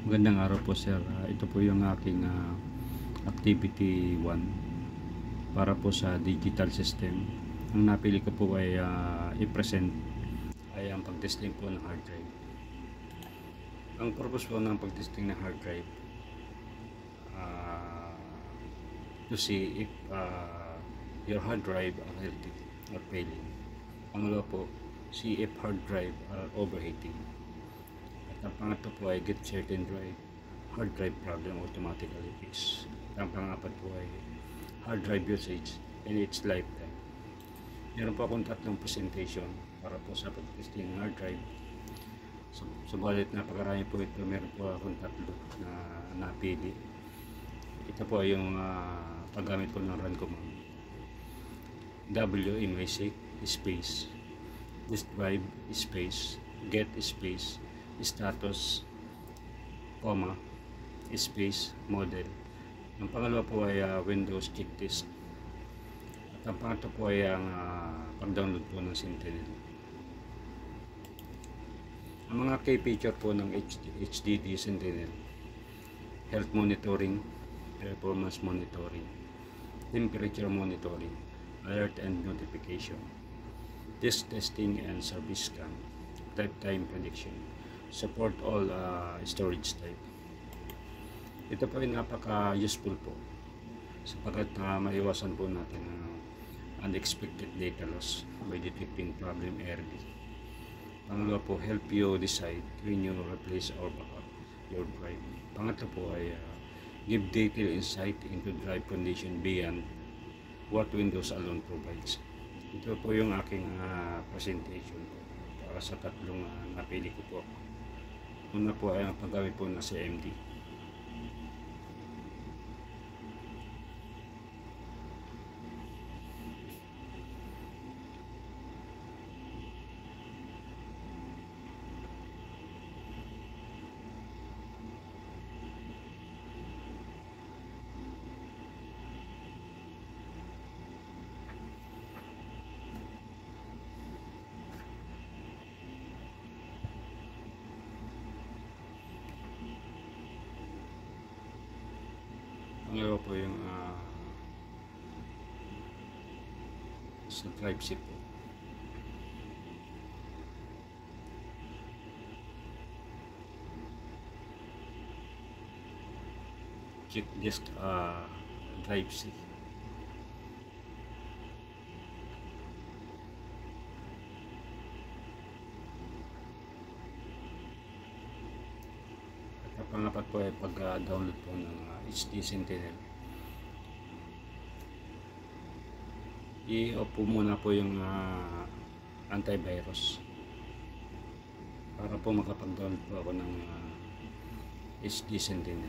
Magandang araw po sir. Ito po yung aking activity 1 para po sa digital system. Ang napili ko po ay i-present ay ang pag-testing po ng hard drive. Ang purpose po ng pag-testing ng hard drive to see if your hard drive are healthy or failing. Pangalawa po, see if hard drive are overheating. At ang pangatlo po ay get certain hard drive problem automatically fix. At ang pangapat po ay hard drive usage in its lifetime. Meron po akong tatlong presentation para po sa pag-testing ng hard drive. Subalit napakarami po ito, meron po akong tatlo na napili. Ito po ay yung paggamit ko ng run command. WMAC space disk drive space get space status comma space model. Ang pangalawa po ay Windows check disk. At ang pangatlo po ay ang pag-download po ng Sentinel. Ang mga key feature po ng HDD Sentinel: health monitoring, performance monitoring, temperature monitoring, alert and notification, disk testing and service scan, lifetime prediction, support all storage type. Ito po ay napaka-useful po sapagkat maiwasan po natin unexpected data loss by detecting problem early. Pangalawa po, help you decide when you replace or backup your drive. Pangatlo po ay give detailed insight into drive condition beyond what Windows alone provides. Ito po yung aking presentation para sa tatlong napili ko po. Una po ay ang paggamit po na CMD. Pangalawa po yung sa drive C po. Check disk drive C. At ang pangapat po ay pag-download po ng HD Sentinel. I-off po muna po yung antivirus para po makapag-download po ako ng HD Sentinel.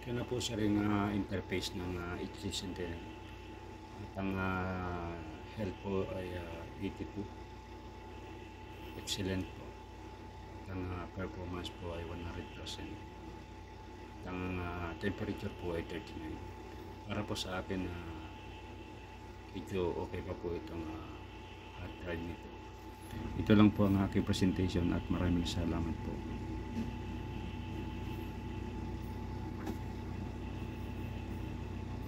Ito na po sa ring interface ng HD Sentinel. At ang health po ay 82. Excellent po. At ang performance po ay 100%. At ang temperature po ay 39. Para po sa akin medyo okay pa po itong hard drive nito. Ito lang po ang aking presentation at maraming salamat po.